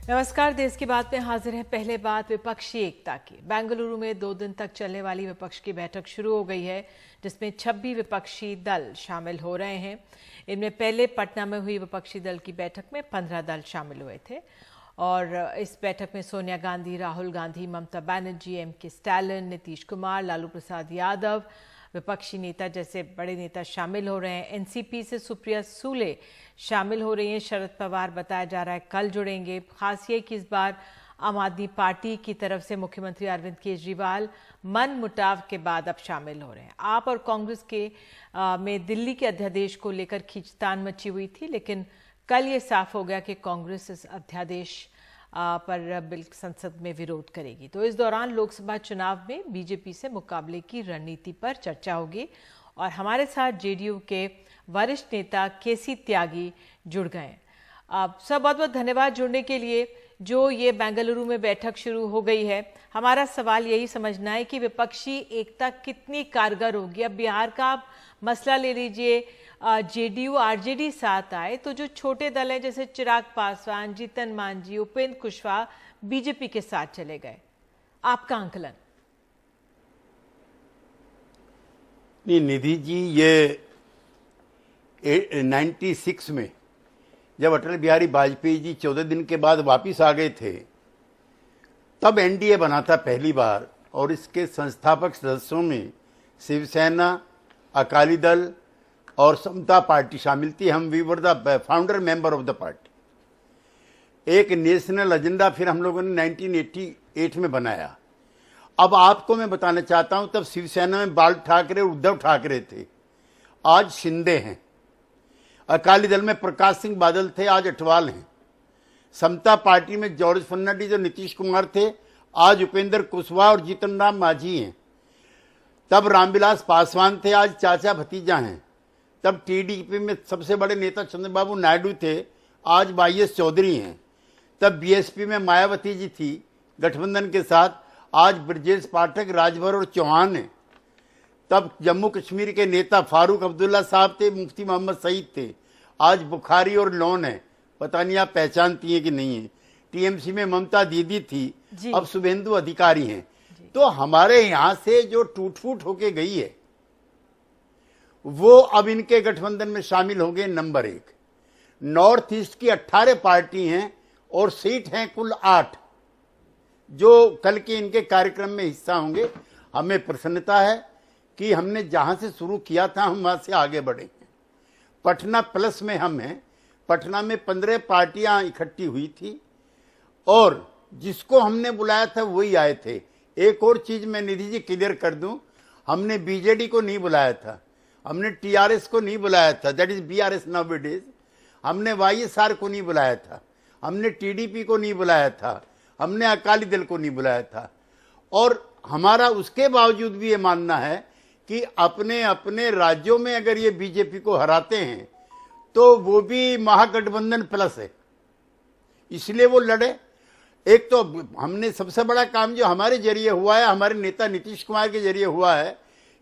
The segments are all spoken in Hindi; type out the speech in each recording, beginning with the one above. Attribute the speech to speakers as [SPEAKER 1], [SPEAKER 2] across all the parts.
[SPEAKER 1] नमस्कार। देश की बात में हाजिर है। पहले बात विपक्षी एकता की। बेंगलुरु में 2 दिन तक चलने वाली विपक्ष की बैठक शुरू हो गई है, जिसमें 26 विपक्षी दल शामिल हो रहे हैं। इनमें पहले पटना में हुई विपक्षी दल की बैठक में 15 दल शामिल हुए थे और इस बैठक में सोनिया गांधी, राहुल गांधी, ममता बनर्जी, एम.के. स्टालिन, नीतीश कुमार, लालू प्रसाद यादव, विपक्षी नेता जैसे बड़े नेता शामिल हो रहे हैं। एनसीपी से सुप्रिया सूले शामिल हो रही हैं। शरद पवार बताया जा रहा है कल जुड़ेंगे। खास ये कि इस बार आम आदमी पार्टी की तरफ से मुख्यमंत्री अरविंद केजरीवाल मन मुटाव के बाद अब शामिल हो रहे हैं। आप और कांग्रेस के में दिल्ली के अध्यादेश को लेकर खींचतान मची हुई थी, लेकिन कल ये साफ हो गया कि कांग्रेस इस अध्यादेश पर बिल संसद में विरोध करेगी। तो इस दौरान लोकसभा चुनाव में बीजेपी से मुकाबले की रणनीति पर चर्चा होगी और हमारे साथ जेडीयू के वरिष्ठ नेता केसी त्यागी जुड़ गए। सर, बहुत बहुत धन्यवाद जुड़ने के लिए। जो ये बेंगलुरु में बैठक शुरू हो गई है, हमारा सवाल यही समझना है कि विपक्षी एकता कितनी कारगर होगी। अब बिहार का आप मसला ले लीजिए, जेडीयू आरजेडी साथ आए तो जो छोटे दल हैं जैसे चिराग पासवान, जीतन मांझी, उपेंद्र कुशवाहा बीजेपी के साथ चले गए। आपका आंकलन?
[SPEAKER 2] नहीं निधि जी, ये 96 में जब अटल बिहारी वाजपेयी जी 14 दिन के बाद वापिस आ गए थे, तब एनडीए बना था पहली बार और इसके संस्थापक सदस्यों में शिवसेना, अकाली दल और समता पार्टी शामिल थी। हम we were the founder member of the party. एक नेशनल एजेंडा फिर हम लोगों ने 1988 में बनाया। अब आपको मैं बताना चाहता हूं, तब शिवसेना में बाल ठाकरे, उद्धव ठाकरे थे, आज शिंदे हैं। अकाली दल में प्रकाश सिंह बादल थे, आज अटवाल हैं। समता पार्टी में जॉर्ज फर्नांडिस और नीतीश कुमार थे, आज उपेंद्र कुशवाहा और जीतन राम मांझी हैं। तब रामविलास पासवान थे, आज चाचा भतीजा हैं। तब टीडीपी में सबसे बड़े नेता चंद्रबाबू नायडू थे, आज वाईएस चौधरी हैं। तब बीएसपी में मायावती जी थी गठबंधन के साथ, आज ब्रजेश पाठक, राजभर और चौहान हैं। तब जम्मू कश्मीर के नेता फारूक अब्दुल्ला साहब थे, मुफ्ती मोहम्मद सईद थे, आज बुखारी और लोन है। पता नहीं आप पहचानती हैं कि नहीं है। टीएमसी में ममता दीदी थी, अब शुभेंदु अधिकारी हैं। तो हमारे यहां से जो टूट फूट होके गई है वो अब इनके गठबंधन में शामिल हो गए। नंबर 1, नॉर्थ ईस्ट की 18 पार्टी हैं और सीट हैं कुल 8 जो कल के इनके कार्यक्रम में हिस्सा होंगे। हमें प्रसन्नता है कि हमने जहां से शुरू किया था हम वहां से आगे बढ़े हैं। पटना प्लस में हम हैं। पटना में 15 पार्टियां इकट्ठी हुई थी और जिसको हमने बुलाया था वही आए थे। एक और चीज मैं निधि जी क्लियर कर दूं, हमने बीजेडी को नहीं बुलाया था, हमने टीआरएस को नहीं बुलाया था, दैट इज बीआरएस नाउअडेज। हमने वाईएसआर को नहीं बुलाया था, हमने टीडीपी को नहीं बुलाया था, हमने अकाली दल को नहीं बुलाया था। और हमारा उसके बावजूद भी ये मानना है कि अपने अपने राज्यों में अगर ये बीजेपी को हराते हैं तो वो भी महागठबंधन प्लस है, इसलिए वो लड़े। एक तो हमने सबसे बड़ा काम जो हमारे जरिए हुआ है, हमारे नेता नीतीश कुमार के जरिए हुआ है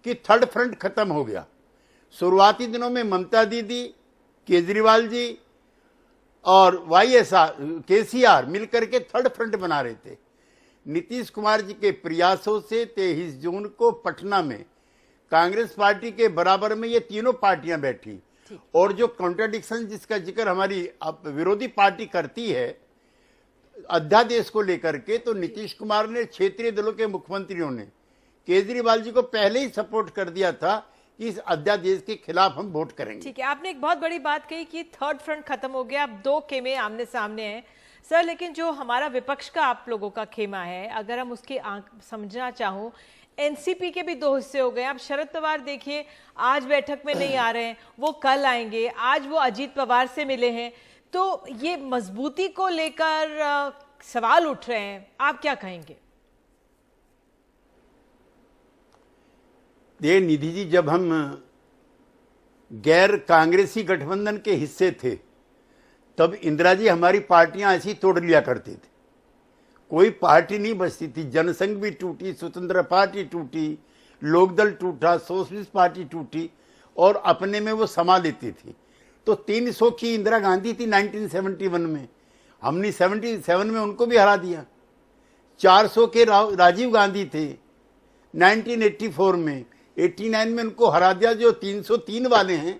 [SPEAKER 2] कि थर्ड फ्रंट खत्म हो गया। शुरुआती दिनों में ममता दीदी, केजरीवाल जी और वाईएसआर, केसीआर मिलकर के थर्ड फ्रंट बना रहे थे। नीतीश कुमार जी के प्रयासों से 23 जून को पटना में कांग्रेस पार्टी के बराबर में ये तीनों पार्टियां बैठी और जो कॉन्ट्राडिक्शन जिसका जिक्र हमारी विरोधी पार्टी करती है अध्यादेश को लेकर के, तो नीतीश कुमार ने, क्षेत्रीय दलों के मुख्यमंत्रियों ने केजरीवाल जी को पहले ही सपोर्ट कर दिया था कि इस अध्यादेश के खिलाफ हम वोट करेंगे।
[SPEAKER 1] ठीक है, आपने एक बहुत बड़ी बात कही कि थर्ड फ्रंट खत्म हो गया, अब 2 खेमे आमने सामने हैं। सर, लेकिन जो हमारा विपक्ष का आप लोगों का खेमा है, अगर हम उसकी समझना चाहूं, एनसीपी के भी 2 हिस्से हो गए। अब शरद पवार देखिए, आज बैठक में नहीं आ रहे हैं, वो कल आएंगे। आज वो अजीत पवार से मिले हैं, तो ये मजबूती को लेकर सवाल उठ रहे हैं। आप क्या कहेंगे?
[SPEAKER 2] ये निधि जी, जब हम गैर कांग्रेसी गठबंधन के हिस्से थे तब इंदिरा जी हमारी पार्टियां ऐसी तोड़ लिया करते थे, कोई पार्टी नहीं बचती थी। जनसंघ भी टूटी, स्वतंत्र पार्टी टूटी, लोकदल टूटा, सोशलिस्ट पार्टी टूटी और अपने में वो समा लेती थी। तो 300 की इंदिरा गांधी थी 1971 में, हमने 77 में उनको भी हरा दिया। 400 के राजीव गांधी थे 1984 में, 89 में उनको हरा दिया। जो 303 वाले हैं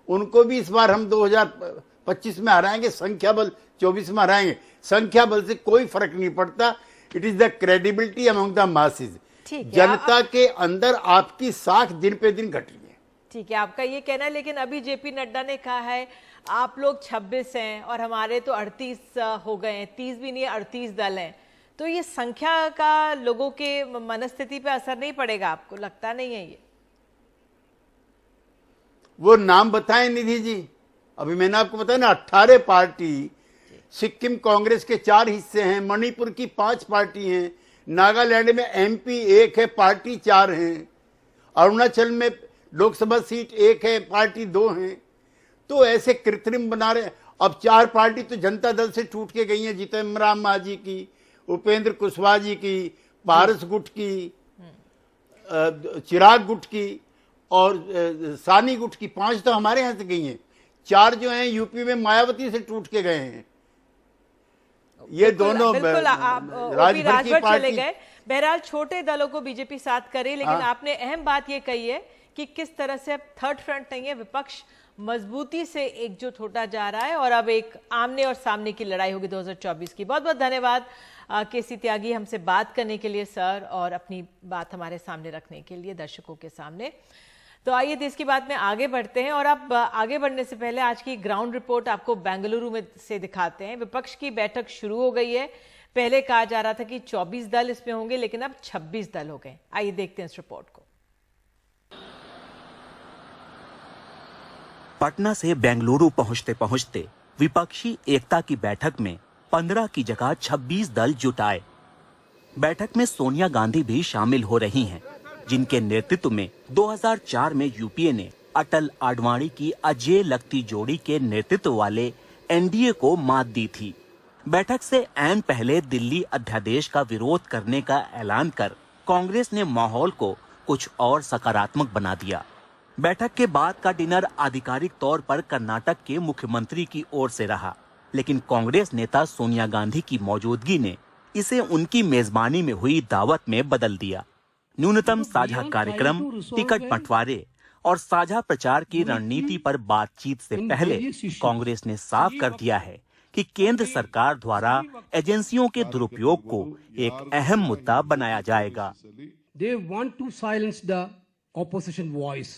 [SPEAKER 2] उनको भी इस बार हम 2025 में हराएंगे, संख्या बल 24 में हराएंगे। संख्या बल से कोई फर्क नहीं पड़ता, it is the credibility among the masses. जनता के अंदर आपकी साख दिन पे दिन घट रही है।
[SPEAKER 1] ठीक है, आपका ये कहना है, लेकिन अभी जेपी नड्डा ने कहा है आप लोग 26 हैं और हमारे तो 38 हो गए हैं, 30 भी नहीं 38 दल हैं, तो ये संख्या का लोगों के मनस्थिति पे असर नहीं पड़ेगा? आपको लगता नहीं है ये?
[SPEAKER 2] वो नाम बताएं निधि जी, अभी मैंने आपको बताया ना 18 पार्टी, सिक्किम कांग्रेस के 4 हिस्से हैं, मणिपुर की 5 पार्टी हैं, नागालैंड में एमपी 1 है, पार्टी 4 हैं, अरुणाचल में लोकसभा सीट 1 है, पार्टी 2 हैं। तो ऐसे कृत्रिम बना रहे। अब 4 पार्टी तो जनता दल से टूट के गई हैं, जीतन राम मांझी की, उपेंद्र कुशवाहा जी की, पारस गुट की, चिराग गुट की और सानी गुट की। 5 तो हमारे यहां से गई हैं, 4 जो हैं यूपी में मायावती से टूट के गए हैं। ये दोनों
[SPEAKER 1] राजभर की पार्टी चले गए। बहरहाल छोटे दलों को बीजेपी साथ करे, लेकिन आपने अहम बात ये कही है कि किस तरह से अब थर्ड फ्रंट नहीं है, विपक्ष मजबूती से एकजुट होता जा रहा है और अब एक आमने और सामने की लड़ाई होगी 2024 की। बहुत बहुत धन्यवाद केसी त्यागी हमसे बात करने के लिए सर, और अपनी बात हमारे सामने रखने के लिए दर्शकों के सामने। तो आइए देश की बात में आगे बढ़ते हैं, और अब आगे बढ़ने से पहले आज की ग्राउंड रिपोर्ट आपको बेंगलुरु में से दिखाते हैं। विपक्ष की बैठक शुरू हो गई है। पहले कहा जा रहा था कि 24 दल इसमें होंगे, लेकिन अब 26 दल हो गए। आइए देखते हैं इस रिपोर्ट को।
[SPEAKER 3] पटना से बेंगलुरु पहुंचते पहुंचते विपक्षी एकता की बैठक में 15 की जगह 26 दल जुटाए। बैठक में सोनिया गांधी भी शामिल हो रही हैं, जिनके नेतृत्व में 2004 में यूपीए ने अटल आडवाणी की अजय लगती जोड़ी के नेतृत्व वाले एनडीए को मात दी थी। बैठक से ऐन पहले दिल्ली अध्यादेश का विरोध करने का ऐलान कर कांग्रेस ने माहौल को कुछ और सकारात्मक बना दिया। बैठक के बाद का डिनर आधिकारिक तौर पर कर्नाटक के मुख्यमंत्री की ओर से रहा, लेकिन कांग्रेस नेता सोनिया गांधी की मौजूदगी ने इसे उनकी मेजबानी में हुई दावत में बदल दिया। न्यूनतम साझा कार्यक्रम, टिकट बंटवारे और साझा प्रचार की रणनीति पर बातचीत से पहले कांग्रेस ने साफ कर दिया है कि केंद्र सरकार द्वारा एजेंसियों के दुरुपयोग को एक अहम मुद्दा बनाया जाएगा।
[SPEAKER 4] They want to silence the opposition voice.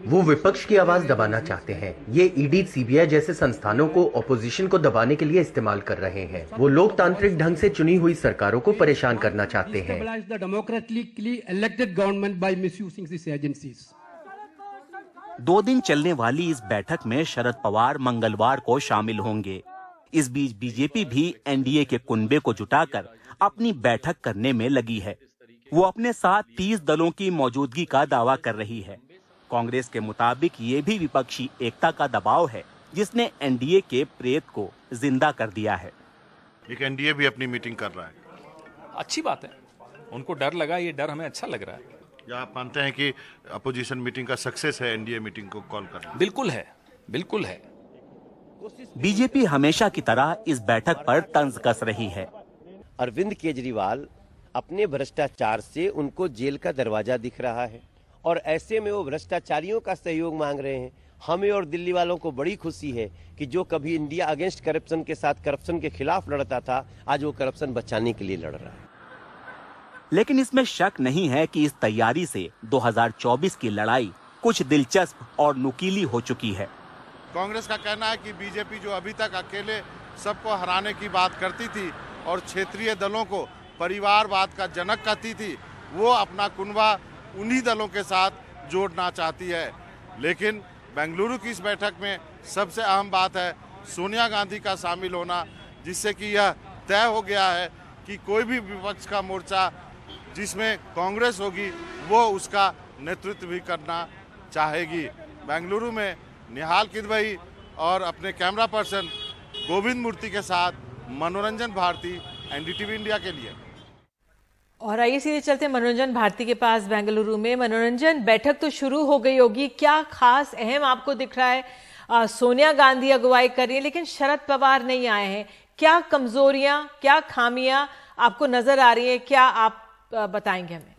[SPEAKER 5] वो विपक्ष की आवाज दबाना चाहते हैं। ये ईडी, सीबीआई जैसे संस्थानों को ऑपोजिशन को दबाने के लिए इस्तेमाल कर रहे हैं। वो लोकतांत्रिक ढंग से चुनी हुई सरकारों को परेशान करना चाहते हैं।
[SPEAKER 3] 2 दिन चलने वाली इस बैठक में शरद पवार मंगलवार को शामिल होंगे। इस बीच बीजेपी भी एनडीए के कुनबे को जुटाकर अपनी बैठक करने में लगी है। वो अपने साथ 30 दलों की मौजूदगी का दावा कर रही है। कांग्रेस के मुताबिक ये भी विपक्षी एकता का दबाव है, जिसने एनडीए के प्रेत को जिंदा कर दिया है।
[SPEAKER 6] एक एनडीए भी अपनी मीटिंग कर रहा है।
[SPEAKER 7] अच्छी बात है, उनको डर लगा, ये डर हमें अच्छा लग रहा है।
[SPEAKER 6] क्या आप मानते हैं कि अपोजिशन मीटिंग का सक्सेस है एनडीए मीटिंग को कॉल करना?
[SPEAKER 7] बिल्कुल है, बिल्कुल है।
[SPEAKER 3] बीजेपी हमेशा की तरह इस बैठक पर तंज कस रही है।
[SPEAKER 8] अरविंद केजरीवाल अपने भ्रष्टाचार से उनको जेल का दरवाजा दिख रहा है, और ऐसे में वो भ्रष्टाचारियों का सहयोग मांग रहे हैं। हमें और दिल्ली वालों को बड़ी खुशी है कि जो कभी इंडिया अगेंस्ट करप्शन के साथ करप्शन के खिलाफ लड़ता था, आज वो करप्शन बचाने के लिए लड़ रहा है।
[SPEAKER 3] लेकिन इसमें शक नहीं है कि इस तैयारी से 2024 की लड़ाई कुछ दिलचस्प और नुकीली हो चुकी है।
[SPEAKER 6] कांग्रेस का कहना है कि बीजेपी जो अभी तक अकेले सबको हराने की बात करती थी और क्षेत्रीय दलों को परिवारवाद का जनक कहती थी, वो अपना कुनबा उन्हीं दलों के साथ जोड़ना चाहती है। लेकिन बेंगलुरु की इस बैठक में सबसे अहम बात है सोनिया गांधी का शामिल होना, जिससे कि यह तय हो गया है कि कोई भी विपक्ष का मोर्चा जिसमें कांग्रेस होगी वो उसका नेतृत्व भी करना चाहेगी। बेंगलुरु में निहाल किदवई और अपने कैमरा पर्सन गोविंद मूर्ति के साथ मनोरंजन भारती, एनडीटीवी इंडिया के लिए।
[SPEAKER 1] और आइए सीधे चलते मनोरंजन भारती के पास बेंगलुरु में। मनोरंजन, बैठक तो शुरू हो गई होगी, क्या खास अहम आपको दिख रहा है सोनिया गांधी अगुवाई कर रही है, लेकिन शरद पवार नहीं आए हैं। क्या कमजोरियां, क्या खामियां आपको नजर आ रही है, क्या आप बताएंगे हमें?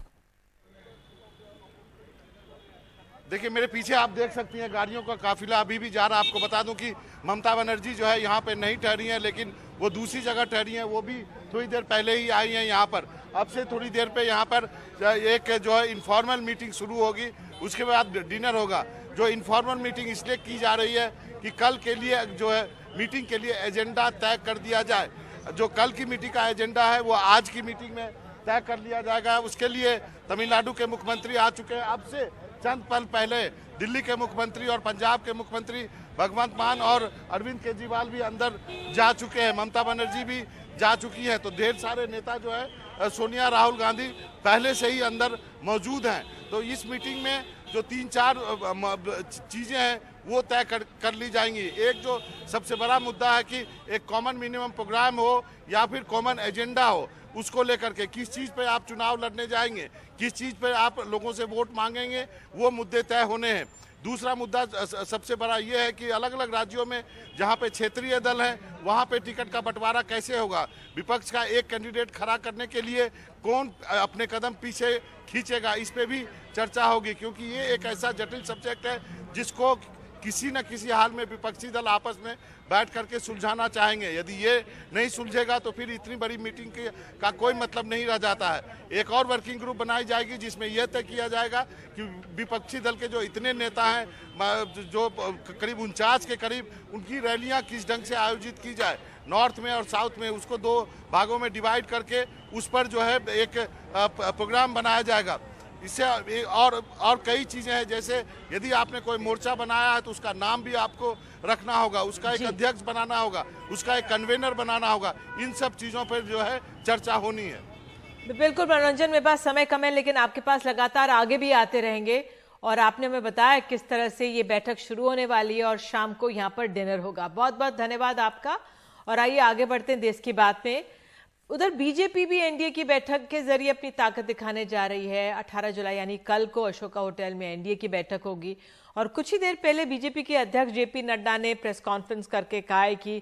[SPEAKER 6] देखिए, मेरे पीछे आप देख सकती हैं गाड़ियों का काफिला अभी भी जा रहा है। आपको बता दूं कि ममता बनर्जी जो है यहाँ पे नहीं ठहरी हैं, लेकिन वो दूसरी जगह ठहरी हैं। वो भी थोड़ी देर पहले ही आई हैं यहाँ पर। अब से थोड़ी देर पे यहाँ पर एक जो है इनफॉर्मल मीटिंग शुरू होगी, उसके बाद डिनर होगा। जो इनफॉर्मल मीटिंग इसलिए की जा रही है कि कल के लिए जो है मीटिंग के लिए एजेंडा तय कर दिया जाए। जो कल की मीटिंग का एजेंडा है वो आज की मीटिंग में तय कर लिया जाएगा। उसके लिए तमिलनाडु के मुख्यमंत्री आ चुके हैं। अब से चंद पल पहले दिल्ली के मुख्यमंत्री और पंजाब के मुख्यमंत्री भगवंत मान और अरविंद केजरीवाल भी अंदर जा चुके हैं। ममता बनर्जी भी जा चुकी है। तो ढेर सारे नेता जो है, सोनिया, राहुल गांधी पहले से ही अंदर मौजूद हैं। तो इस मीटिंग में जो 3-4 चीजें हैं वो तय कर ली जाएंगी। एक जो सबसे बड़ा मुद्दा है कि एक कॉमन मिनिमम प्रोग्राम हो या फिर कॉमन एजेंडा हो, उसको लेकर के किस चीज़ पे आप चुनाव लड़ने जाएंगे, किस चीज़ पे आप लोगों से वोट मांगेंगे, वो मुद्दे तय होने हैं। दूसरा मुद्दा सबसे बड़ा ये है कि अलग अलग राज्यों में जहाँ पे क्षेत्रीय दल हैं वहाँ पे टिकट का बंटवारा कैसे होगा। विपक्ष का एक कैंडिडेट खड़ा करने के लिए कौन अपने कदम पीछे खींचेगा, इस पे भी चर्चा होगी। क्योंकि ये एक ऐसा जटिल सब्जेक्ट है जिसको किसी न किसी हाल में विपक्षी दल आपस में बैठ करके सुलझाना चाहेंगे। यदि ये नहीं सुलझेगा तो फिर इतनी बड़ी मीटिंग का कोई मतलब नहीं रह जाता है। एक और वर्किंग ग्रुप बनाई जाएगी जिसमें यह तय किया जाएगा कि विपक्षी दल के जो इतने नेता हैं, जो करीब 49 के करीब, उनकी रैलियां किस ढंग से आयोजित की जाए, नॉर्थ में और साउथ में, उसको 2 भागों में डिवाइड करके उस पर जो है एक प्रोग्राम बनाया जाएगा। इससे और कई चीजें हैं, जैसे यदि आपने कोई मोर्चा बनाया है तो उसका नाम भी आपको रखना होगा, उसका एक अध्यक्ष बनाना होगा, उसका एक कन्वेनर बनाना होगा। इन सब चीजों पर जो है चर्चा होनी है।
[SPEAKER 1] बिल्कुल मनोरंजन, मेरे पास समय कम है, लेकिन आपके पास लगातार आगे भी आते रहेंगे। और आपने हमें बताया किस तरह से ये बैठक शुरू होने वाली है और शाम को यहाँ पर डिनर होगा। बहुत बहुत धन्यवाद आपका। और आइए आगे बढ़ते हैं देश की बात में। उधर बीजेपी भी एनडीए की बैठक के जरिए अपनी ताकत दिखाने जा रही है। 18 जुलाई यानी कल को अशोका होटल में एनडीए की बैठक होगी। और कुछ ही देर पहले बीजेपी के अध्यक्ष जेपी नड्डा ने प्रेस कॉन्फ्रेंस करके कहा है कि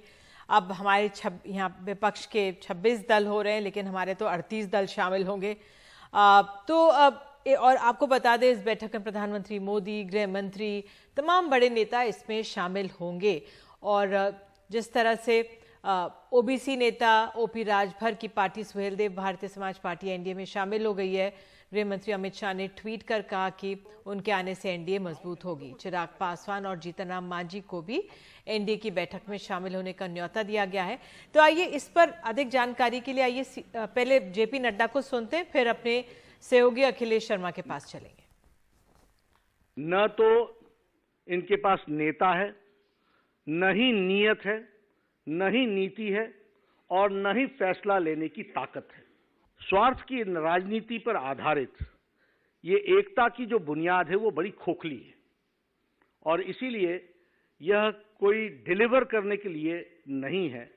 [SPEAKER 1] अब हमारे यहाँ विपक्ष के 26 दल हो रहे हैं, लेकिन हमारे तो 38 दल शामिल होंगे। और आपको बता दें, इस बैठक में प्रधानमंत्री मोदी, गृह मंत्री, तमाम बड़े नेता इसमें शामिल होंगे। और जिस तरह से ओबीसी नेता ओपी राजभर की party Suheldev Bharatiya Samaj party NDA में शामिल हो गई है। गृह मंत्री अमित शाह ने ट्वीट कर कहा कि उनके आने से एनडीए मजबूत होगी। चिराग पासवान और जीतन राम मांझी को भी एनडीए की बैठक में शामिल होने का न्योता दिया गया है। तो आइए इस पर अधिक जानकारी के लिए आइए पहले जेपी नड्डा को सुनते हैं, फिर अपने सहयोगी अखिलेश शर्मा के पास चलेंगे।
[SPEAKER 9] न तो इनके पास नेता है, न ही नीयत है, न ही नीति है, और न ही फैसला लेने की ताकत है। स्वार्थ की राजनीति पर आधारित ये एकता की जो बुनियाद है वो बड़ी खोखली है, और इसीलिए यह कोई डिलीवर करने के लिए नहीं है।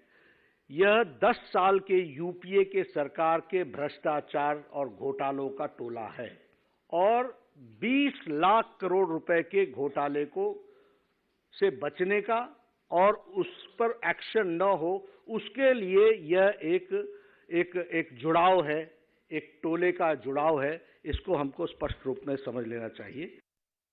[SPEAKER 9] यह 10 साल के यूपीए के सरकार के भ्रष्टाचार और घोटालों का टोला है, और 20 लाख करोड़ रुपए के घोटाले को से बचने का और उस पर एक्शन न हो, उसके लिए यह एक जुड़ाव है, एक टोले का जुड़ाव है। इसको हमको स्पष्ट रूप में समझ लेना चाहिए।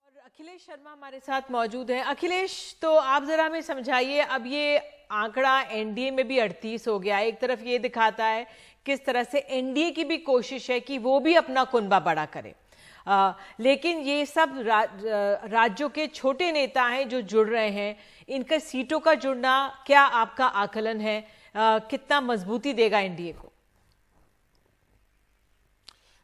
[SPEAKER 1] और अखिलेश शर्मा हमारे साथ मौजूद हैं। अखिलेश, तो आप जरा हमें समझाइए, अब ये आंकड़ा एनडीए में भी 38 हो गया है। एक तरफ ये दिखाता है किस तरह से एनडीए की भी कोशिश है कि वो भी अपना कुनबा बड़ा करे, लेकिन ये सब राज्यों के छोटे नेता हैं जो जुड़ रहे हैं। इनका सीटों का जुड़ना क्या आपका आकलन है, कितना मजबूती देगा एनडीए को?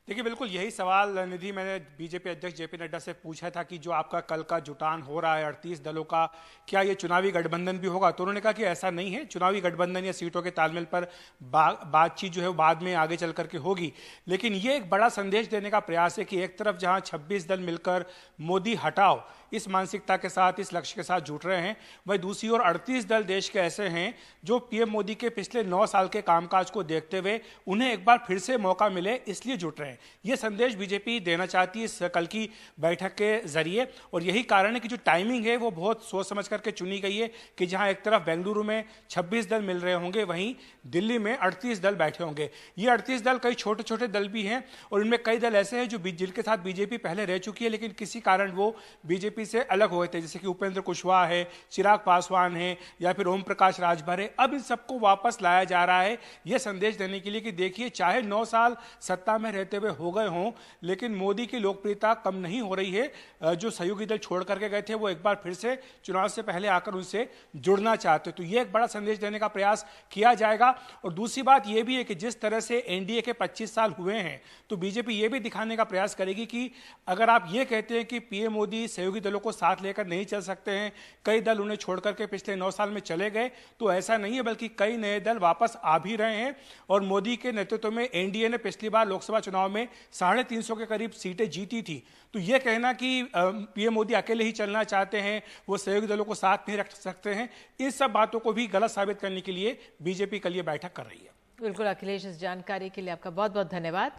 [SPEAKER 10] देखिए, बिल्कुल यही सवाल निधि मैंने बीजेपी अध्यक्ष जेपी नड्डा से पूछा था कि जो आपका कल का जुटान हो रहा है 38 दलों का, क्या ये चुनावी गठबंधन भी होगा? तो उन्होंने कहा कि ऐसा नहीं है। चुनावी गठबंधन या सीटों के तालमेल पर बातचीत जो है वो बाद में आगे चल करके होगी। लेकिन ये एक बड़ा संदेश देने का प्रयास है कि एक तरफ जहां 26 दल मिलकर मोदी हटाओ इस मानसिकता के साथ, इस लक्ष्य के साथ जुट रहे हैं। वहीं दूसरी ओर 38 दल देश के ऐसे हैं जो पीएम मोदी के पिछले 9 साल के कामकाज को देखते हुए उन्हें एक बार फिर से मौका मिले इसलिए जुट रहे हैं। यह संदेश बीजेपी देना चाहती है इस कल की बैठक के जरिए, और यही कारण है कि जो टाइमिंग है वो बहुत सोच समझ करके चुनी गई है कि जहां एक तरफ बेंगलुरु में 26 दल मिल रहे होंगे, वहीं दिल्ली में 38 दल बैठे होंगे। ये 38 दल कई छोटे छोटे दल भी हैं और इनमें कई दल ऐसे हैं जो जिनके साथ बीजेपी पहले रह चुकी है लेकिन किसी कारण वो बीजेपी से अलग हुए थे, जैसे कि उपेंद्र कुशवाहा है, चिराग पासवान है या फिर ओम प्रकाश राजभर है। अब इन सबको वापस लाया जा रहा है यह संदेश देने के लिए कि देखिए, चाहे 9 साल सत्ता में रहते हुए हो गए हों, लेकिन मोदी की लोकप्रियता कम नहीं हो रही है। जो सहयोगी दल छोड़ करके गए थे वो एक बार फिर से चुनाव से पहले आकर उनसे जुड़ना चाहते, तो ये एक बड़ा संदेश देने का प्रयास किया जाएगा। और दूसरी बात यह भी है कि जिस तरह से एनडीए के 25 साल हुए हैं, तो बीजेपी ये भी दिखाने का प्रयास करेगी कि अगर आप ये कहते हैं कि पीएम मोदी सहयोगी दलों को साथ लेकर नहीं चल सकते हैं, कई दल उन्हें छोड़ करके पिछले 9 साल में चले गए, तो ऐसा नहीं है, बल्कि कई नए दल वापस आ भी रहे हैं। और मोदी के नेतृत्व में एनडीए ने पिछली बार लोकसभा चुनाव में 350 के करीब सीटें जीती थी। तो यह कहना कि पीएम मोदी अकेले ही चलना चाहते हैं, वो सहयोगी दलों को साथ नहीं रख सकते हैं, इन सब बातों को भी गलत साबित करने के लिए बीजेपी कल ये बैठक कर रही है।
[SPEAKER 1] बिल्कुल अखिलेश, इस जानकारी के लिए आपका बहुत बहुत धन्यवाद।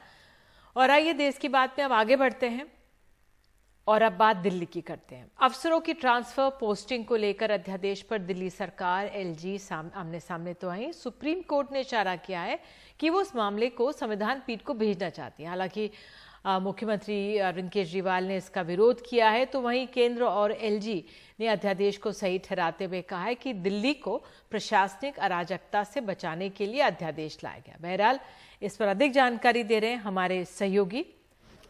[SPEAKER 1] और आइए देश की बात में अब आगे बढ़ते हैं और अब बात दिल्ली की करते हैं। अफसरों की ट्रांसफर पोस्टिंग को लेकर अध्यादेश पर दिल्ली सरकार, एलजी आमने सामने तो आई। सुप्रीम कोर्ट ने इशारा किया है कि वो उस मामले को संविधान पीठ को भेजना चाहती है। हालांकि मुख्यमंत्री अरविंद केजरीवाल ने इसका विरोध किया है, तो वहीं केंद्र और एलजी ने अध्यादेश को सही ठहराते हुए कहा है कि दिल्ली को प्रशासनिक अराजकता से बचाने के लिए अध्यादेश लाया गया। बहरहाल इस पर अधिक जानकारी दे रहे हैं हमारे सहयोगी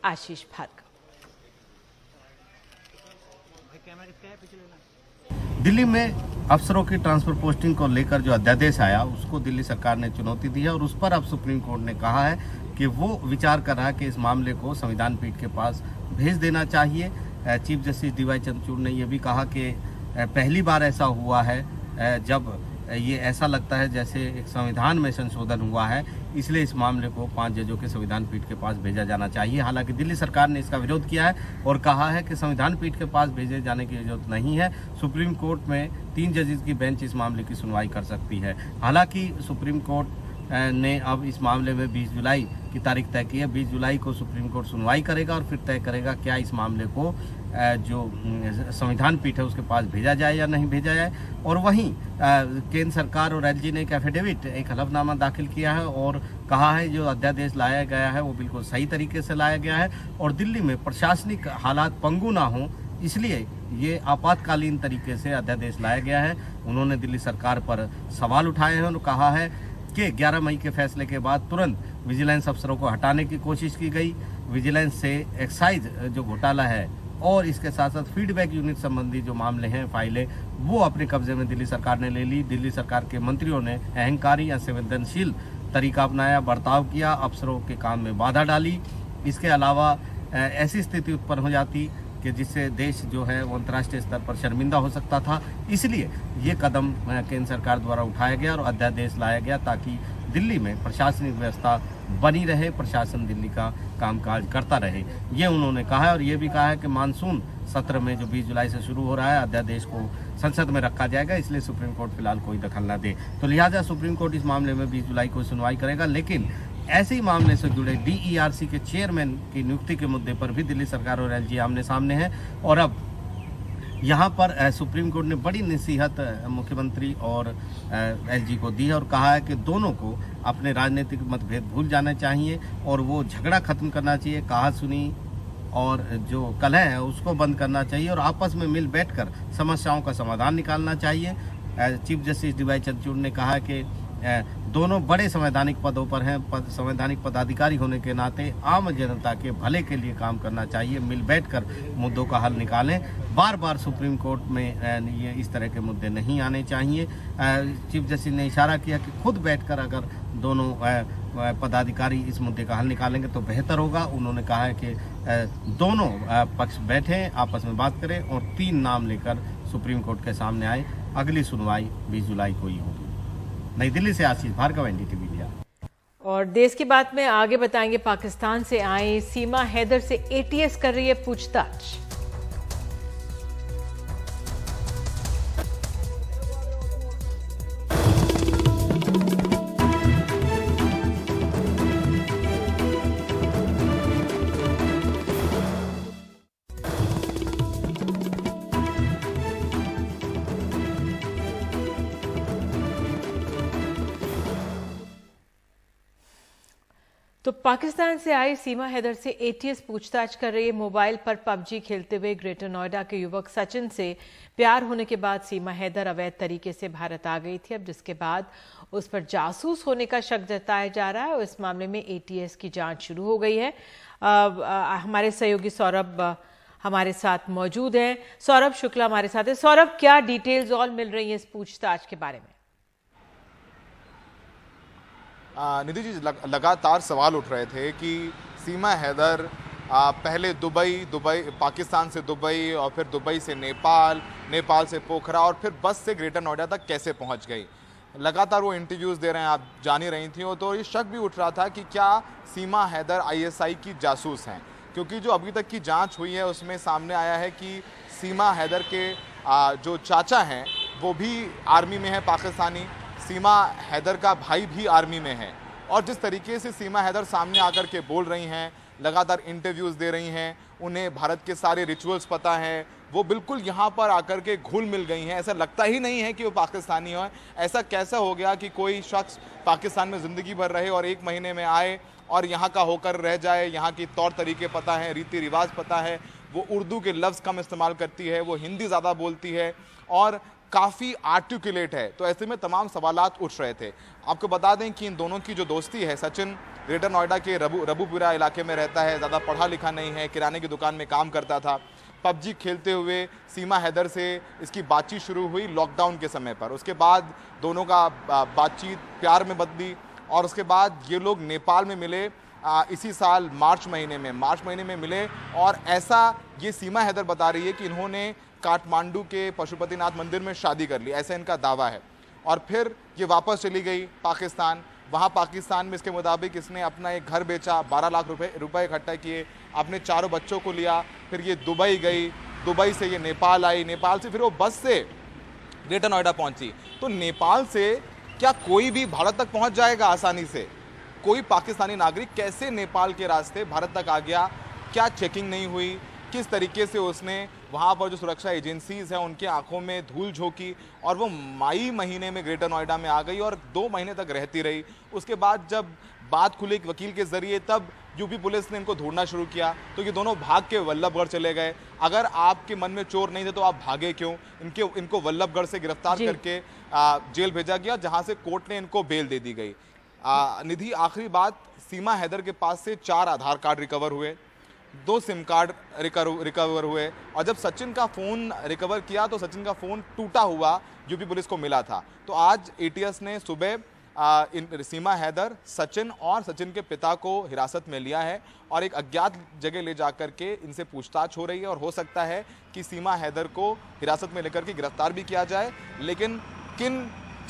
[SPEAKER 1] आशीष भार्गव।
[SPEAKER 11] दिल्ली में अफसरों की ट्रांसफर पोस्टिंग को लेकर जो अध्यादेश आया उसको दिल्ली सरकार ने चुनौती दी है और उस पर अब सुप्रीम कोर्ट ने कहा है कि वो विचार कर रहा है कि इस मामले को संविधान पीठ के पास भेज देना चाहिए। चीफ जस्टिस डीवाई चंद्रचूड़ ने यह भी कहा कि पहली बार ऐसा हुआ है जब ये ऐसा लगता है जैसे एक संविधान में संशोधन हुआ है, इसलिए इस मामले को 5 जजों के संविधान पीठ के पास भेजा जाना चाहिए। हालांकि दिल्ली सरकार ने इसका विरोध किया है और कहा है कि संविधान पीठ के पास भेजे जाने की जरूरत नहीं है, सुप्रीम कोर्ट में 3 जजेस की बेंच इस मामले की सुनवाई कर सकती है। हालांकि सुप्रीम कोर्ट ने अब इस मामले में 20 जुलाई की तारीख तय की है। 20 जुलाई को सुप्रीम कोर्ट सुनवाई करेगा और फिर तय करेगा क्या इस मामले को जो संविधान पीठ है उसके पास भेजा जाए या नहीं भेजा जाए। और वहीं केंद्र सरकार और एलजी ने एक एफिडेविट, एक हलफनामा दाखिल किया है और कहा है जो अध्यादेश लाया गया है वो बिल्कुल सही तरीके से लाया गया है और दिल्ली में प्रशासनिक हालात पंगु ना हो, इसलिए ये आपातकालीन तरीके से अध्यादेश लाया गया है। उन्होंने दिल्ली सरकार पर सवाल उठाए हैं और कहा है कि 11 मई के फैसले के बाद तुरंत विजिलेंस अफसरों को हटाने की कोशिश की गई। विजिलेंस से एक्साइज जो घोटाला है और इसके साथ साथ फीडबैक यूनिट संबंधी जो मामले हैं, फाइलें, वो अपने कब्जे में दिल्ली सरकार ने ले ली। दिल्ली सरकार के मंत्रियों ने अहंकारी या संवेदनशील तरीका अपनाया, बर्ताव किया, अफसरों के काम में बाधा डाली। इसके अलावा ऐसी स्थिति उत्पन्न हो जाती कि जिससे देश जो है वो अंतर्राष्ट्रीय स्तर पर शर्मिंदा हो सकता था। इसलिए ये कदम केंद्र सरकार द्वारा उठाया गया और अध्यादेश लाया गया ताकि दिल्ली में प्रशासनिक व्यवस्था बनी रहे, प्रशासन दिल्ली का कामकाज करता रहे, ये उन्होंने कहा है। और ये भी कहा है कि मानसून सत्र में जो 20 जुलाई से शुरू हो रहा है, अध्यादेश को संसद में रखा जाएगा, इसलिए सुप्रीम कोर्ट फिलहाल कोई दखल न दे। तो लिहाजा सुप्रीम कोर्ट इस मामले में 20 जुलाई को सुनवाई करेगा। लेकिन ऐसे ही मामले से जुड़े डीईआरसी के चेयरमैन की नियुक्ति के मुद्दे पर भी दिल्ली सरकार और एलजी आमने सामने है और अब यहाँ पर सुप्रीम कोर्ट ने बड़ी नसीहत मुख्यमंत्री और एलजी को दी है और कहा है कि दोनों को अपने राजनीतिक मतभेद भूल जाने चाहिए और वो झगड़ा खत्म करना चाहिए, कहा सुनी और जो कलह है उसको बंद करना चाहिए और आपस में मिल बैठकर समस्याओं का समाधान निकालना चाहिए। चीफ जस्टिस डीवाई चंद्रचूड़ ने कहा कि दोनों बड़े संवैधानिक पदों पर हैं, संवैधानिक पदाधिकारी होने के नाते आम जनता के भले के लिए काम करना चाहिए, मिल बैठकर मुद्दों का हल निकालें। बार बार सुप्रीम कोर्ट में ये इस तरह के मुद्दे नहीं आने चाहिए। चीफ जस्टिस ने इशारा किया कि खुद बैठकर अगर दोनों पदाधिकारी इस मुद्दे का हल निकालेंगे तो बेहतर होगा। उन्होंने कहा है कि दोनों पक्ष बैठें, आपस में बात करें और 3 नाम लेकर सुप्रीम कोर्ट के सामने आए। अगली सुनवाई 20 जुलाई को ही होगी। नई दिल्ली से आशीष भार्गव, एनडीटीवी इंडिया।
[SPEAKER 1] और देश की बात में आगे बताएंगे, पाकिस्तान से आई सीमा हैदर से एटीएस कर रही है पूछताछ। तो पाकिस्तान से आई सीमा हैदर से एटीएस पूछताछ कर रही है। मोबाइल पर पबजी खेलते हुए ग्रेटर नोएडा के युवक सचिन से प्यार होने के बाद सीमा हैदर अवैध तरीके से भारत आ गई थी। अब जिसके बाद उस पर जासूस होने का शक जताया जा रहा है और इस मामले में एटीएस की जांच शुरू हो गई है। हमारे सहयोगी सौरभ हमारे साथ मौजूद हैं। सौरभ शुक्ला हमारे साथ है। सौरभ, क्या डिटेल्स और मिल रही हैं इस पूछताछ के बारे में?
[SPEAKER 12] निधि जी, लगातार सवाल उठ रहे थे कि सीमा हैदर पहले दुबई पाकिस्तान से दुबई और फिर दुबई से नेपाल से पोखरा और फिर बस से ग्रेटर नोएडा तक कैसे पहुंच गई। लगातार वो इंटरव्यूज़ दे रहे हैं, आप जान ही रही थी। तो ये शक भी उठ रहा था कि क्या सीमा हैदर आईएसआई की जासूस हैं, क्योंकि जो अभी तक की जांच हुई है उसमें सामने आया है कि सीमा हैदर के जो चाचा हैं वो भी आर्मी में है पाकिस्तानी, सीमा हैदर का भाई भी आर्मी में है। और जिस तरीके से सीमा हैदर सामने आकर के बोल रही हैं, लगातार इंटरव्यूज़ दे रही हैं, उन्हें भारत के सारे रिचुअल्स पता हैं, वो बिल्कुल यहाँ पर आकर के घुल मिल गई हैं। ऐसा लगता ही नहीं है कि वो पाकिस्तानी हो। ऐसा कैसा हो गया कि कोई शख्स पाकिस्तान में ज़िंदगी भर रहे और 1 महीने में आए और यहाँ का होकर रह जाए, यहाँ की तौर तरीके पता है, रीति रिवाज पता है, वो उर्दू के लफ्ज़ कम इस्तेमाल करती है, वो हिंदी ज़्यादा बोलती है और काफ़ी आर्टिकुलेट है। तो ऐसे में तमाम सवालात उठ रहे थे। आपको बता दें कि इन दोनों की जो दोस्ती है, सचिन ग्रेटर नोएडा के रबूपुरा इलाके में रहता है, ज़्यादा पढ़ा लिखा नहीं है, किराने की दुकान में काम करता था। पबजी खेलते हुए सीमा हैदर से इसकी बातचीत शुरू हुई लॉकडाउन के समय पर। उसके बाद दोनों का बातचीत प्यार में बदली और उसके बाद ये लोग नेपाल में मिले इसी साल मार्च महीने में मिले। और ऐसा ये सीमा हैदर बता रही है कि इन्होंने काठमांडू के पशुपतिनाथ मंदिर में शादी कर ली, ऐसा इनका दावा है। और फिर ये वापस चली गई पाकिस्तान। वहाँ पाकिस्तान में इसके मुताबिक इसने अपना एक घर बेचा, 12 लाख रुपए इकट्ठा किए, अपने 4 बच्चों को लिया, फिर ये दुबई गई, दुबई से ये नेपाल आई, नेपाल से फिर वो बस से ग्रेटर नोएडा पहुंची। तो नेपाल से क्या कोई भी भारत तक पहुंच जाएगा आसानी से? कोई पाकिस्तानी नागरिक कैसे नेपाल के रास्ते भारत तक आ गया? क्या चेकिंग नहीं हुई? किस तरीके से उसने वहाँ पर जो सुरक्षा एजेंसीज़ हैं उनके आंखों में धूल झोंकी और वो मई महीने में ग्रेटर नोएडा में आ गई और 2 महीने तक रहती रही। उसके बाद जब बात खुली एक वकील के ज़रिए, तब यूपी पुलिस ने इनको ढूंढना शुरू किया। तो ये दोनों भाग के वल्लभगढ़ चले गए। अगर आपके मन में चोर नहीं थे तो आप भागे क्यों? इनको वल्लभगढ़ से गिरफ्तार करके जेल भेजा गया, जहाँ से कोर्ट ने इनको बेल दे दी गई। निधि, आखिरी बात, सीमा हैदर के पास से 4 आधार कार्ड रिकवर हुए, 2 सिम कार्ड रिकवर हुए और जब सचिन का फ़ोन रिकवर किया तो सचिन का फ़ोन टूटा हुआ यूपी पुलिस को मिला था। तो आज एटीएस ने सुबह सीमा हैदर, सचिन और सचिन के पिता को हिरासत में लिया है और एक अज्ञात जगह ले जाकर के इनसे पूछताछ हो रही है। और हो सकता है कि सीमा हैदर को हिरासत में लेकर के गिरफ्तार भी किया जाए। लेकिन किन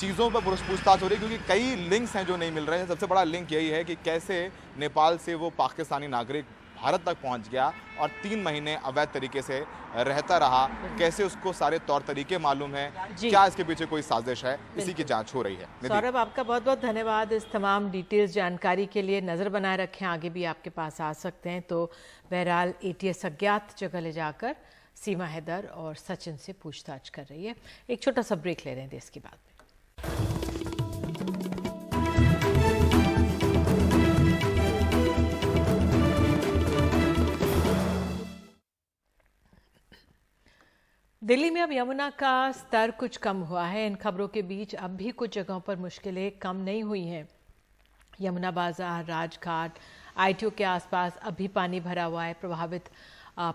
[SPEAKER 12] चीज़ों पर पूछताछ हो रही है, क्योंकि कई लिंक्स हैं जो नहीं मिल रहे हैं। सबसे बड़ा लिंक यही है कि कैसे नेपाल से वो पाकिस्तानी नागरिक भारत तक पहुंच गया और 3 महीने अवैध तरीके से रहता रहा, कैसे उसको सारे तौर तरीके मालूम है, क्या इसके पीछे कोई साजिश है, इसी की जांच हो रही है।
[SPEAKER 1] सौरभ, आपका बहुत बहुत धन्यवाद इस तमाम डिटेल्स जानकारी के लिए। नज़र बनाए रखें, आगे भी आपके पास आ सकते हैं। तो बहरहाल एटीएस अज्ञात जगह ले जाकर सीमा हैदर और सचिन से पूछताछ कर रही है। एक छोटा सा ब्रेक ले रहे हैं देश की बात में। दिल्ली में अब यमुना का स्तर कुछ कम हुआ है। इन खबरों के बीच अब भी कुछ जगहों पर मुश्किलें कम नहीं हुई हैं। यमुना बाजार, राजघाट, आईटीओ के आसपास अभी पानी भरा हुआ है। प्रभावित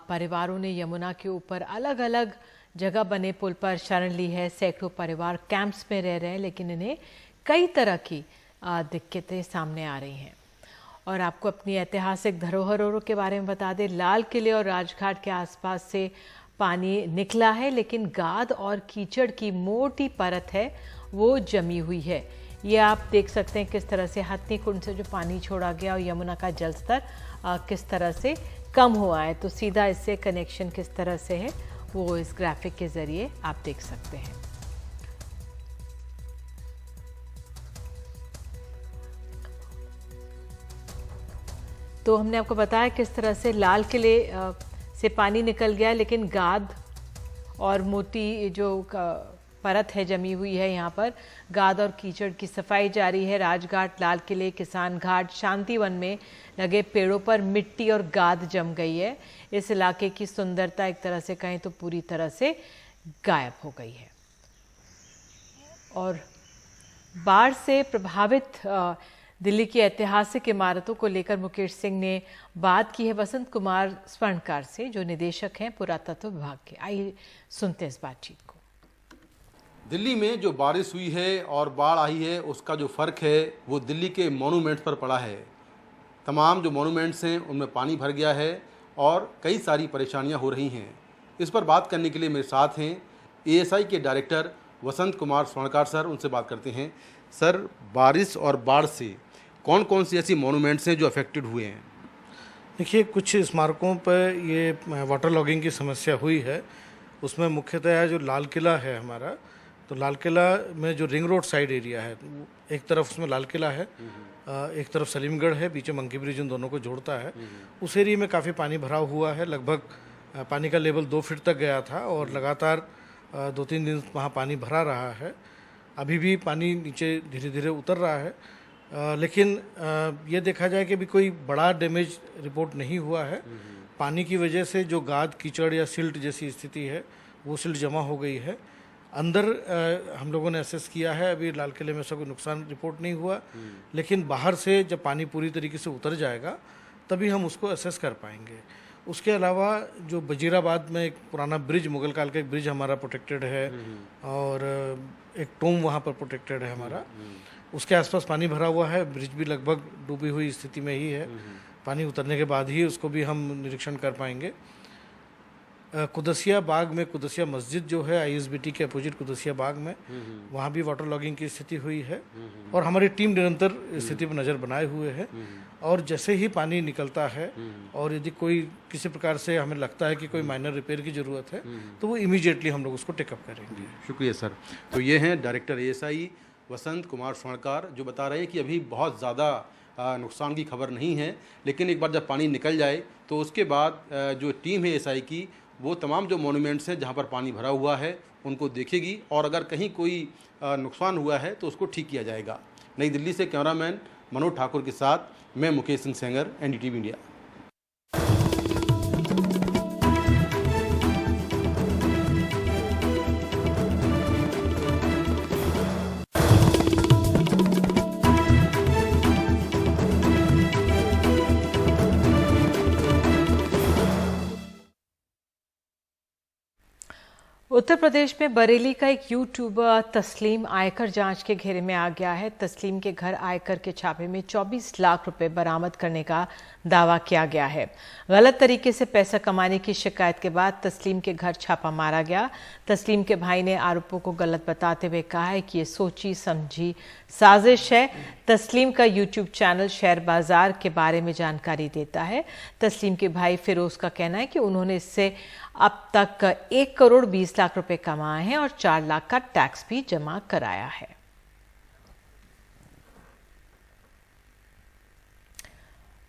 [SPEAKER 1] परिवारों ने यमुना के ऊपर अलग अलग जगह बने पुल पर शरण ली है। सैकड़ों परिवार कैंप्स में रह रहे हैं, लेकिन इन्हें कई तरह की दिक्कतें सामने आ रही हैं। और आपको अपनी ऐतिहासिक धरोहरों के बारे में बता दें, लाल किले और राजघाट के आसपास से पानी निकला है, लेकिन गाद और कीचड़ की मोटी परत है वो जमी हुई है। ये आप देख सकते हैं किस तरह से हथनी कुंड से जो पानी छोड़ा गया और यमुना का जल स्तर किस तरह से कम हुआ है। तो सीधा इससे कनेक्शन किस तरह से है वो इस ग्राफिक के जरिए आप देख सकते हैं। तो हमने आपको बताया किस तरह से लाल किले से पानी निकल गया, लेकिन गाद और मोटी जो परत है जमी हुई है। यहाँ पर गाद और कीचड़ की सफाई जारी है। राजघाट, लाल किले, किसान घाट, शांतिवन में लगे पेड़ों पर मिट्टी और गाद जम गई है। इस इलाके की सुंदरता एक तरह से कहें तो पूरी तरह से गायब हो गई है। और बाढ़ से प्रभावित दिल्ली की ऐतिहासिक इमारतों को लेकर मुकेश सिंह ने बात की है वसंत कुमार स्वर्णकार से, जो निदेशक हैं पुरातत्व विभाग के। आइए सुनते हैं इस बातचीत को।
[SPEAKER 13] दिल्ली में जो बारिश हुई है और बाढ़ आई है, उसका जो फ़र्क है वो दिल्ली के मॉन्यूमेंट्स पर पड़ा है। तमाम जो मॉन्यूमेंट्स हैं उनमें पानी भर गया है और कई सारी परेशानियां हो रही हैं। इस पर बात करने के लिए मेरे साथ हैं एएसआई के डायरेक्टर वसंत कुमार स्वर्णकार सर। उनसे बात करते हैं। सर, बारिश और बाढ़ से कौन कौन सी ऐसी मॉन्यूमेंट्स हैं जो अफेक्टेड हुए हैं?
[SPEAKER 14] देखिए, कुछ स्मारकों पर ये वाटर लॉगिंग की समस्या हुई है। उसमें मुख्यतः जो लाल किला है हमारा, तो लाल किला में जो रिंग रोड साइड एरिया है, एक तरफ उसमें लाल किला है, एक तरफ सलीमगढ़ है, पीछे मंकी ब्रिज, उन दोनों को जोड़ता है। उस एरिया में काफ़ी पानी भरा हुआ है। लगभग पानी का लेवल 2 फीट तक गया था और लगातार 2-3 दिन वहाँ पानी भरा रहा है। अभी भी पानी नीचे धीरे धीरे उतर रहा है, लेकिन ये देखा जाए कि अभी कोई बड़ा डैमेज रिपोर्ट नहीं हुआ है। पानी की वजह से जो गाद, कीचड़ या सिल्ट जैसी स्थिति है, वो सिल्ट जमा हो गई है। अंदर हम लोगों ने असेस किया है, अभी लाल किले में से कोई नुकसान रिपोर्ट नहीं हुआ, लेकिन बाहर से जब पानी पूरी तरीके से उतर जाएगा तभी हम उसको असेस कर पाएंगे। उसके अलावा जो वजीराबाद में एक पुराना ब्रिज, मुगल काल का एक ब्रिज हमारा प्रोटेक्टेड है और एक टोम वहाँ पर प्रोटेक्टेड है हमारा। उसके आसपास पानी भरा हुआ है। ब्रिज भी लगभग डूबी हुई स्थिति में ही है। पानी उतरने के बाद ही उसको भी हम निरीक्षण कर पाएंगे। कुदसिया बाग में, कुदसिया मस्जिद जो है आईएसबीटी के अपोजिट कुदसिया बाग में, वहाँ भी वाटर लॉगिंग की स्थिति हुई है और हमारी टीम निरंतर स्थिति पर नज़र बनाए हुए है। और जैसे ही पानी निकलता है और यदि कोई किसी प्रकार से हमें लगता है कि कोई माइनर रिपेयर की ज़रूरत है, तो वो इमीडिएटली हम लोग उसको टेकअप करेंगे।
[SPEAKER 13] शुक्रिया सर। तो ये हैं डायरेक्टर एएसआई वसंत कुमार स्वर्णकार, जो बता रहे हैं कि अभी बहुत ज़्यादा नुकसान की खबर नहीं है, लेकिन एक बार जब पानी निकल जाए तो उसके बाद जो टीम है एएसआई की, वो तमाम जो मॉन्यूमेंट्स हैं जहाँ पर पानी भरा हुआ है उनको देखेगी और अगर कहीं कोई नुकसान हुआ है तो उसको ठीक किया जाएगा। नई दिल्ली से कैमरामैन मनोज ठाकुर के साथ मैं मुकेश सिंह सेंगर, एनडीटीवी इंडिया।
[SPEAKER 1] उत्तर प्रदेश में बरेली का एक यूट्यूबर तस्लीम आयकर जांच के घेरे में आ गया है। तस्लीम के घर आयकर के छापे में 24 लाख रुपए बरामद करने का दावा किया गया है। गलत तरीके से पैसा कमाने की शिकायत के बाद तस्लीम के घर छापा मारा गया। तस्लीम के भाई ने आरोपों को गलत बताते हुए कहा है कि ये सोची समझी साजिश है। तस्लीम का यूट्यूब चैनल शेयर बाजार के बारे में जानकारी देता है। तस्लीम के भाई फिरोज का कहना है कि उन्होंने इससे अब तक 1 करोड़ 20 लाख रुपए कमाए हैं और 4 लाख का टैक्स भी जमा कराया है।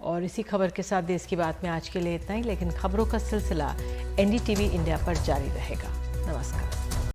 [SPEAKER 1] और इसी खबर के साथ देश की बात में आज के लिए इतना ही, लेकिन खबरों का सिलसिला एनडीटीवी इंडिया पर जारी रहेगा। नमस्कार।